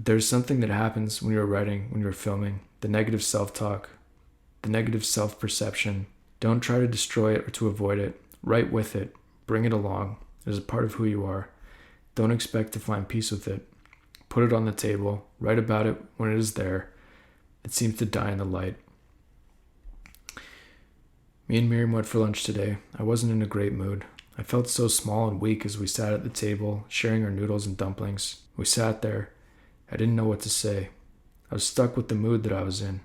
But there's something that happens when you're writing, when you're filming, the negative self-talk, the negative self-perception. Don't try to destroy it or to avoid it. Write with it. Bring it along. It is a part of who you are. Don't expect to find peace with it. Put it on the table. Write about it when it is there. It seems to die in the light. Me and Miriam went for lunch today. I wasn't in a great mood. I felt so small and weak as we sat at the table, sharing our noodles and dumplings. We sat there. I didn't know what to say. I was stuck with the mood that I was in.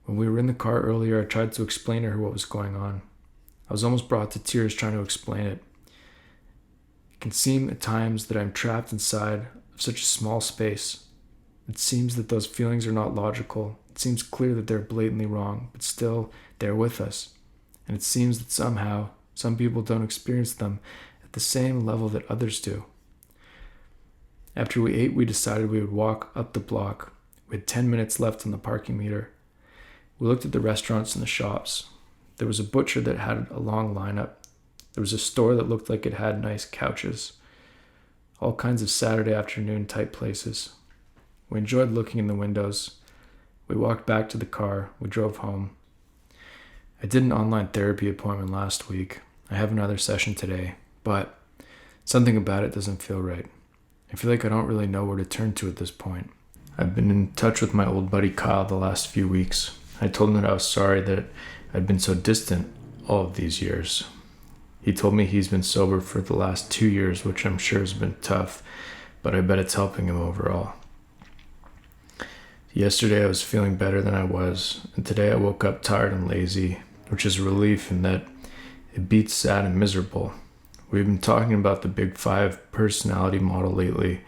When we were in the car earlier, I tried to explain to her what was going on. I was almost brought to tears trying to explain it. It can seem at times that I'm trapped inside of such a small space. It seems that those feelings are not logical. It seems clear that they're blatantly wrong, but still, they're with us. And it seems that somehow, some people don't experience them at the same level that others do. After we ate, we decided we would walk up the block. We had 10 minutes left on the parking meter. We looked at the restaurants and the shops. There was a butcher that had a long lineup. There was a store that looked like it had nice couches. All kinds of Saturday afternoon type places. We enjoyed looking in the windows. We walked back to the car. We drove home. I did an online therapy appointment last week. I have another session today, but something about it doesn't feel right. I feel like I don't really know where to turn to at this point. I've been in touch with my old buddy Kyle the last few weeks. I told him that I was sorry that I'd been so distant all of these years. He told me he's been sober for the last 2 years, which I'm sure has been tough, but I bet it's helping him overall. Yesterday I was feeling better than I was, and today I woke up tired and lazy, which is a relief in that it beats sad and miserable. We've been talking about the Big 5 personality model lately.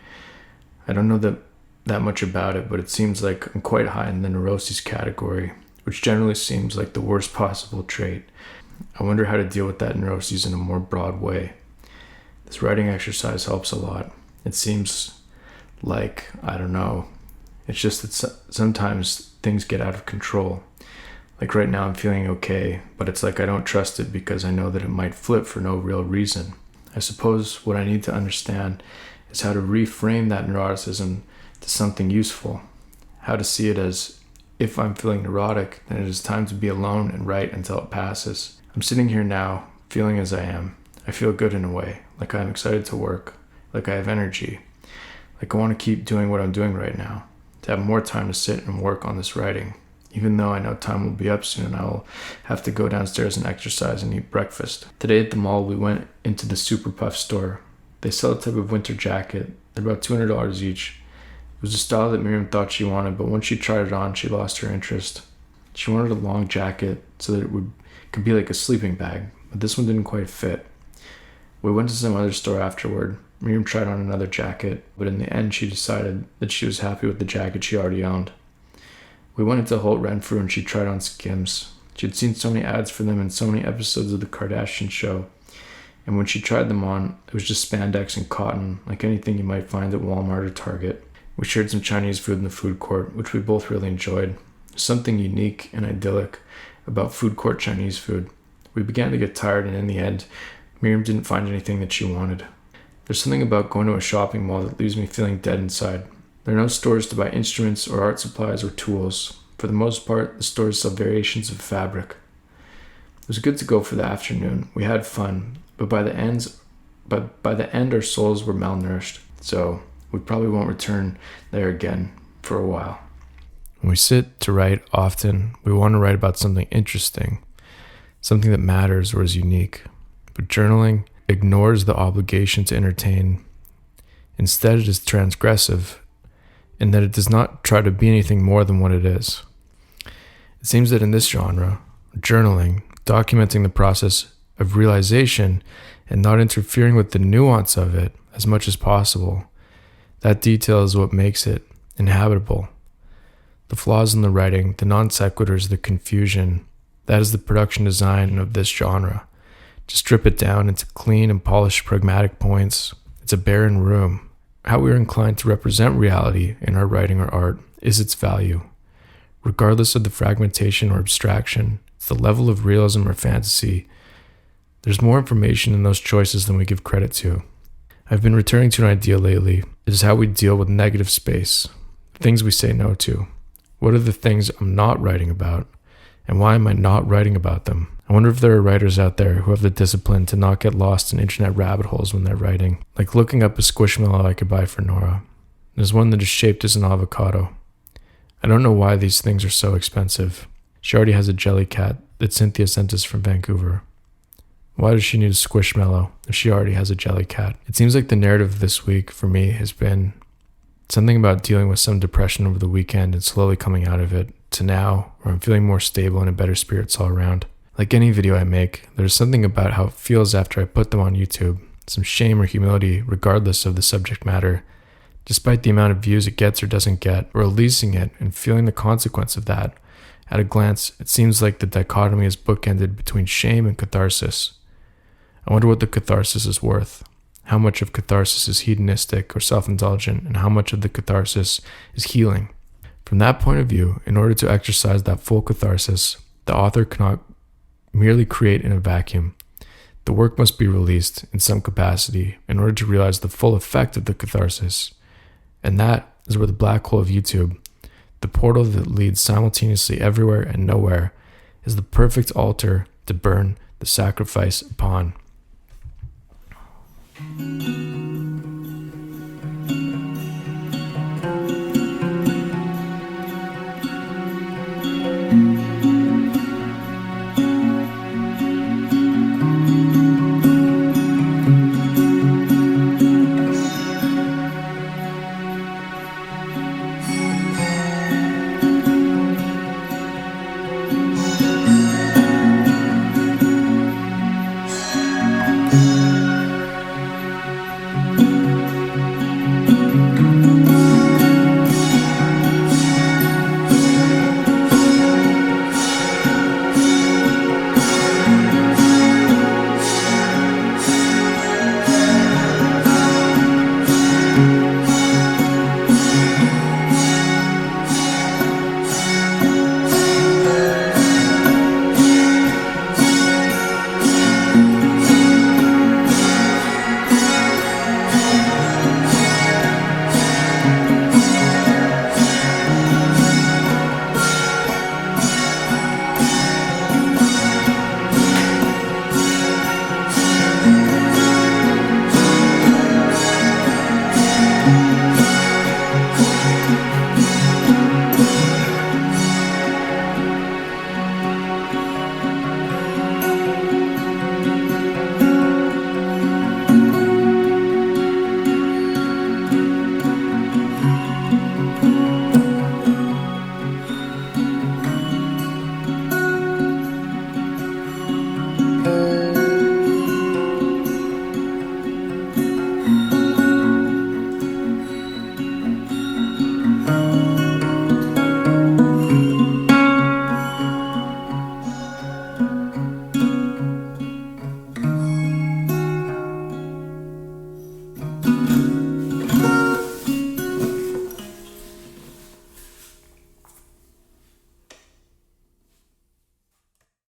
I don't know that much about it, but it seems like I'm quite high in the neuroses category, which generally seems like the worst possible trait. I wonder how to deal with that neuroses in a more broad way. This writing exercise helps a lot. It seems like, I don't know, it's just that sometimes things get out of control. Like right now I'm feeling okay, but it's like I don't trust it because I know that it might flip for no real reason. I suppose what I need to understand is how to reframe that neuroticism to something useful. How to see it as, if I'm feeling neurotic, then it is time to be alone and write until it passes. I'm sitting here now, feeling as I am. I feel good in a way, like I'm excited to work, like I have energy, like I want to keep doing what I'm doing right now, to have more time to sit and work on this writing, even though I know time will be up soon and I will have to go downstairs and exercise and eat breakfast. Today at the mall, we went into the Super Puff store. They sell a type of winter jacket. They're about $200 each. It was a style that Miriam thought she wanted, but once she tried it on, she lost her interest. She wanted a long jacket so that it could be like a sleeping bag, but this one didn't quite fit. We went to some other store afterward. Miriam tried on another jacket, but in the end she decided that she was happy with the jacket she already owned. We went into Holt Renfrew and she tried on Skims. She had seen so many ads for them in so many episodes of the Kardashian show, and when she tried them on, it was just spandex and cotton, like anything you might find at Walmart or Target. We shared some Chinese food in the food court, which we both really enjoyed. There's something unique and idyllic about food court Chinese food. We began to get tired, and in the end, Miriam didn't find anything that she wanted. There's something about going to a shopping mall that leaves me feeling dead inside. There are no stores to buy instruments or art supplies or tools. For the most part, the stores sell variations of fabric. It was good to go for the afternoon. We had fun, but by the end our souls were malnourished, so we probably won't return there again for a while. When we sit to write often, we want to write about something interesting, something that matters or is unique. But journaling ignores the obligation to entertain. Instead, it is transgressive, in that it does not try to be anything more than what it is. It seems that in this genre, journaling, documenting the process of realization and not interfering with the nuance of it as much as possible, that detail is what makes it inhabitable. The flaws in the writing, the non sequiturs, the confusion, that is the production design of this genre. To strip it down into clean and polished pragmatic points, it's a barren room. How we are inclined to represent reality in our writing or art is its value. Regardless of the fragmentation or abstraction, it's the level of realism or fantasy. There's more information in those choices than we give credit to. I've been returning to an idea lately. It is how we deal with negative space, things we say no to. What are the things I'm not writing about? And why am I not writing about them? I wonder if there are writers out there who have the discipline to not get lost in internet rabbit holes when they're writing. Like looking up a squishmallow I could buy for Nora. There's one that is shaped as an avocado. I don't know why these things are so expensive. She already has a jelly cat that Cynthia sent us from Vancouver. Why does she need a squishmallow if she already has a jelly cat? It seems like the narrative this week for me has been something about dealing with some depression over the weekend and slowly coming out of it, to now where I'm feeling more stable and in better spirits all around. Like any video I make, there's something about how it feels after I put them on YouTube, some shame or humility regardless of the subject matter, despite the amount of views it gets or doesn't get, or releasing it and feeling the consequence of that. At a glance, it seems like the dichotomy is bookended between shame and catharsis. I wonder what the catharsis is worth. How much of catharsis is hedonistic or self-indulgent, and how much of the catharsis is healing. From that point of view, in order to exercise that full catharsis, the author cannot merely create in a vacuum. The work must be released in some capacity in order to realize the full effect of the catharsis. And that is where the black hole of YouTube, the portal that leads simultaneously everywhere and nowhere, is the perfect altar to burn the sacrifice upon.